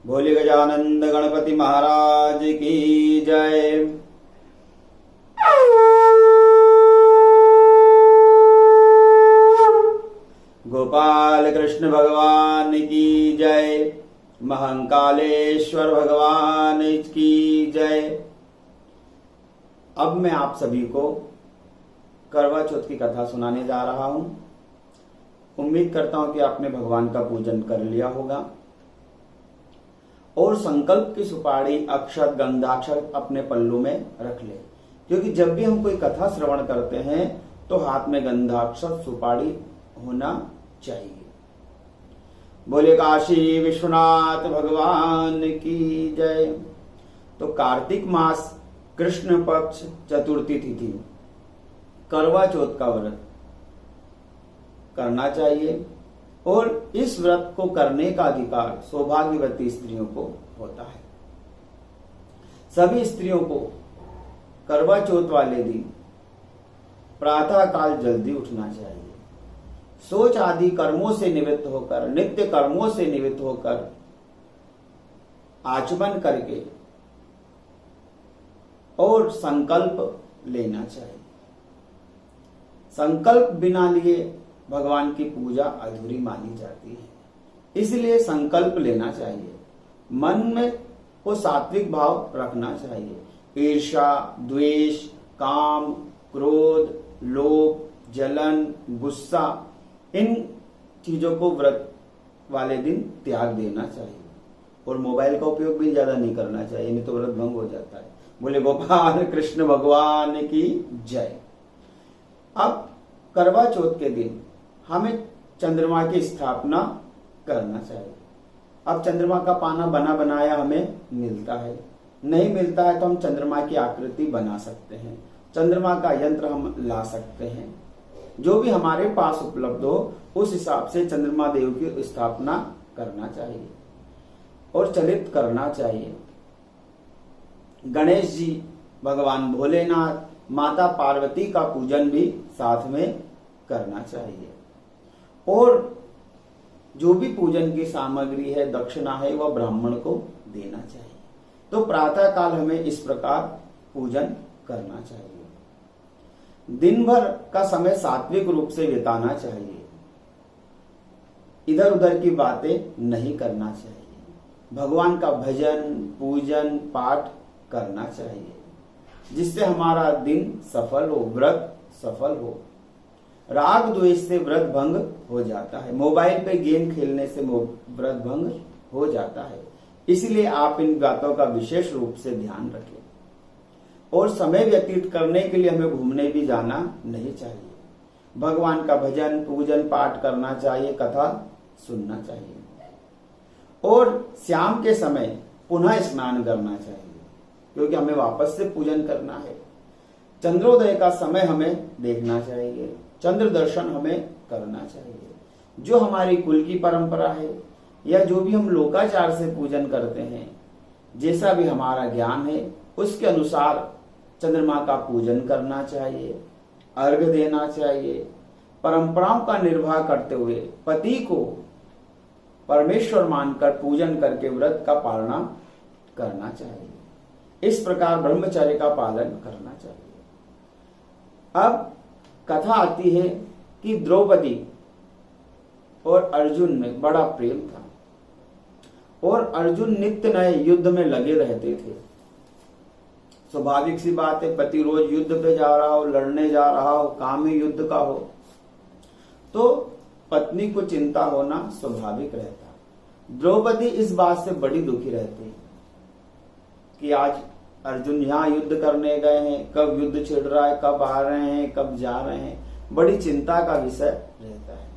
भोले गजानंद गणपति महाराज की जय। गोपाल कृष्ण भगवान की जय। महंकालेश्वर भगवान की जय। अब मैं आप सभी को करवा चौथ की कथा सुनाने जा रहा हूं। उम्मीद करता हूं कि आपने भगवान का पूजन कर लिया होगा और संकल्प की सुपारी अक्षत गंधाक्षर अपने पल्लू में रख ले, क्योंकि जब भी हम कोई कथा श्रवण करते हैं तो हाथ में गंधाक्षर सुपारी होना चाहिए। बोले काशी विश्वनाथ भगवान की जय। तो कार्तिक मास कृष्ण पक्ष चतुर्थी तिथि करवा चौथ का व्रत करना चाहिए और इस व्रत को करने का अधिकार सौभाग्यवती स्त्रियों को होता है। सभी स्त्रियों को करवा चौथ वाले दिन प्रातः काल जल्दी उठना चाहिए। सोच आदि कर्मों से निवृत्त होकर, नित्य कर्मों से निवृत्त होकर आचमन करके और संकल्प लेना चाहिए। संकल्प बिना लिए भगवान की पूजा अधूरी मानी जाती है, इसलिए संकल्प लेना चाहिए। मन में को सात्विक भाव रखना चाहिए। ईर्ष्या, द्वेष, काम, क्रोध, लोभ, जलन, गुस्सा, इन चीजों को व्रत वाले दिन त्याग देना चाहिए और मोबाइल का उपयोग भी ज्यादा नहीं करना चाहिए, नहीं तो व्रत भंग हो जाता है। बोले गोपाल कृष्ण भगवान की जय। अब करवा चौथ के दिन हमें चंद्रमा की स्थापना करना चाहिए। अब चंद्रमा का पाना बना बनाया हमें मिलता है, नहीं मिलता है तो हम चंद्रमा की आकृति बना सकते हैं, चंद्रमा का यंत्र हम ला सकते हैं। जो भी हमारे पास उपलब्ध हो उस हिसाब से चंद्रमा देव की स्थापना करना चाहिए और चलित करना चाहिए। गणेश जी, भगवान भोलेनाथ, माता पार्वती का पूजन भी साथ में करना चाहिए और जो भी पूजन की सामग्री है, दक्षिणा है, वह ब्राह्मण को देना चाहिए। तो प्रातः काल हमें इस प्रकार पूजन करना चाहिए। दिन भर का समय सात्विक रूप से बिताना चाहिए, इधर उधर की बातें नहीं करना चाहिए। भगवान का भजन, पूजन, पाठ करना चाहिए, जिससे हमारा दिन सफल हो, व्रत सफल हो। राग द्वेष से व्रत भंग हो जाता है, मोबाइल पे गेम खेलने से व्रत भंग हो जाता है। इसलिए आप इन बातों का विशेष रूप से ध्यान रखें और समय व्यतीत करने के लिए हमें घूमने भी जाना नहीं चाहिए। भगवान का भजन, पूजन, पाठ करना चाहिए, कथा सुनना चाहिए और शाम के समय पुनः स्नान करना चाहिए, क्योंकि हमें वापस से पूजन करना है। चंद्रोदय का समय हमें देखना चाहिए, चंद्र दर्शन हमें करना चाहिए। जो हमारी कुल की परंपरा है या जो भी हम लोकाचार से पूजन करते हैं, जैसा भी हमारा ज्ञान है उसके अनुसार चंद्रमा का पूजन करना चाहिए, अर्घ्य देना चाहिए। परंपराओं का निर्वाह करते हुए पति को परमेश्वर मानकर पूजन करके व्रत का पालना करना चाहिए। इस प्रकार ब्रह्मचर्य का पालन करना चाहिए। अब कथा आती है कि द्रौपदी और अर्जुन में बड़ा प्रेम था और अर्जुन नित्य नए युद्ध में लगे रहते थे। स्वाभाविक सी बात है, पति रोज युद्ध पे जा रहा हो, लड़ने जा रहा हो, काम ही युद्ध का हो, तो पत्नी को चिंता होना स्वाभाविक रहता। द्रौपदी इस बात से बड़ी दुखी रहती कि आज अर्जुन यहाँ युद्ध करने गए हैं, कब युद्ध छिड़ रहा है, कब आ रहे हैं, कब जा रहे हैं, बड़ी चिंता का विषय रहता है।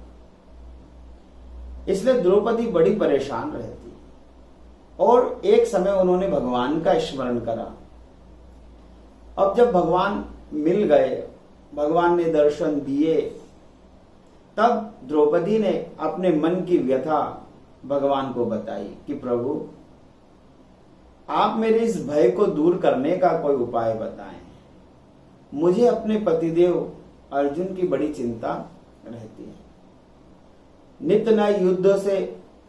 इसलिए द्रौपदी बड़ी परेशान रहती और एक समय उन्होंने भगवान का स्मरण करा। अब जब भगवान मिल गए, भगवान ने दर्शन दिए, तब द्रौपदी ने अपने मन की व्यथा भगवान को बताई कि प्रभु, आप मेरे इस भय को दूर करने का कोई उपाय बताएं। मुझे अपने पतिदेव अर्जुन की बड़ी चिंता रहती है। नित्य नए युद्ध से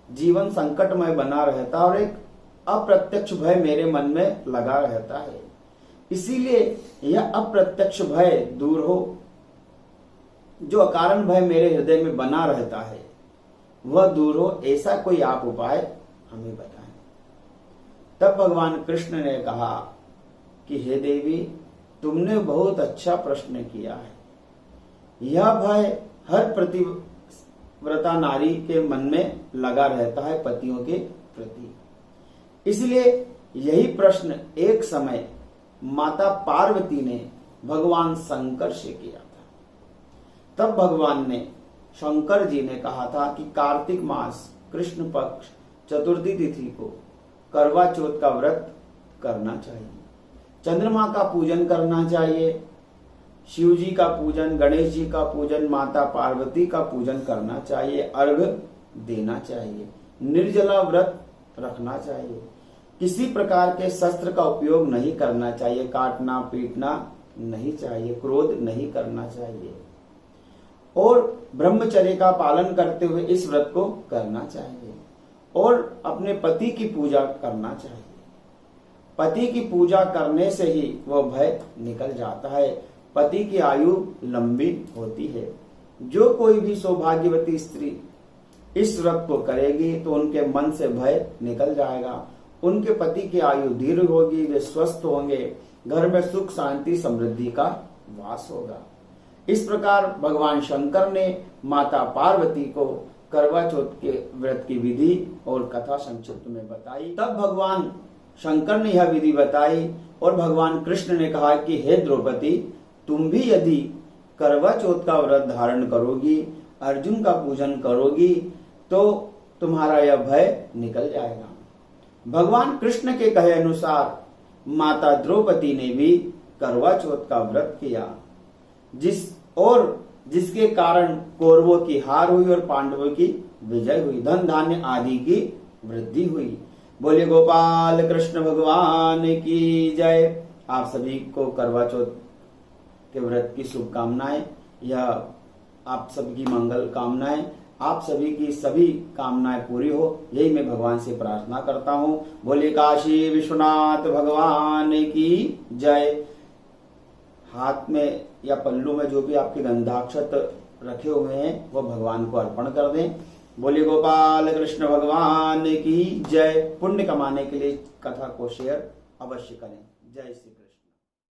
जीवन संकटमय बना रहता और एक अप्रत्यक्ष भय मेरे मन में लगा रहता है, इसीलिए यह अप्रत्यक्ष भय दूर हो। जो अकारण भय मेरे हृदय में बना रहता है वह दूर हो, ऐसा कोई आप उपाय हमें बताएं। तब भगवान कृष्ण ने कहा कि हे देवी, तुमने बहुत अच्छा प्रश्न किया है। यह भय हर पतिव्रता नारी के मन में लगा रहता है पतियों के प्रति, इसलिए यही प्रश्न एक समय माता पार्वती ने भगवान शंकर से किया था। तब भगवान ने, शंकर जी ने कहा था कि कार्तिक मास कृष्ण पक्ष चतुर्थी तिथि को करवा चौथ का व्रत करना चाहिए, चंद्रमा का पूजन करना चाहिए, शिव जी का पूजन, गणेश जी का पूजन, माता पार्वती का पूजन करना चाहिए, अर्घ देना चाहिए, निर्जला व्रत रखना चाहिए, किसी प्रकार के शस्त्र का उपयोग नहीं करना चाहिए, काटना पीटना नहीं चाहिए, क्रोध नहीं करना चाहिए और ब्रह्मचर्य का पालन करते हुए इस व्रत को करना चाहिए और अपने पति की पूजा करना चाहिए। पति की पूजा करने से ही वह भय निकल जाता है, पति की आयु लंबी होती है। जो कोई भी सौभाग्यवती स्त्री इस व्रत को करेगी तो उनके मन से भय निकल जाएगा, उनके पति की आयु दीर्घ होगी, वे स्वस्थ होंगे, घर में सुख शांति समृद्धि का वास होगा। इस प्रकार भगवान शंकर ने माता पार्वती को करवा चौथ के व्रत की विधि और कथा संक्षिप्त में बताई। तब भगवान शंकर ने यह विधि बताई और भगवान कृष्ण ने कहा कि हे द्रौपदी, तुम भी यदि करवा चौथ का व्रत धारण करोगी, अर्जुन का पूजन करोगी तो तुम्हारा यह भय निकल जाएगा। भगवान कृष्ण के कहे अनुसार माता द्रौपदी ने भी करवा चौथ का व्रत किया, जिसके कारण कौरवों की हार हुई और पांडवों की विजय हुई, धन धान्य आदि की वृद्धि हुई। बोले गोपाल कृष्ण भगवान की जय। आप सभी को करवा चौथ के व्रत की शुभकामनाएं, यह आप सबकी मंगल कामनाएं, आप सभी की सभी कामनाएं पूरी हो, यही मैं भगवान से प्रार्थना करता हूँ। बोले काशी विश्वनाथ भगवान की जय। हाथ में या पल्लू में जो भी आपके गंधाक्षत रखे हुए हैं वो भगवान को अर्पण कर दें। बोले गोपाल कृष्ण भगवान की जय। पुण्य कमाने के लिए कथा को शेयर अवश्य करें। जय श्री कृष्ण।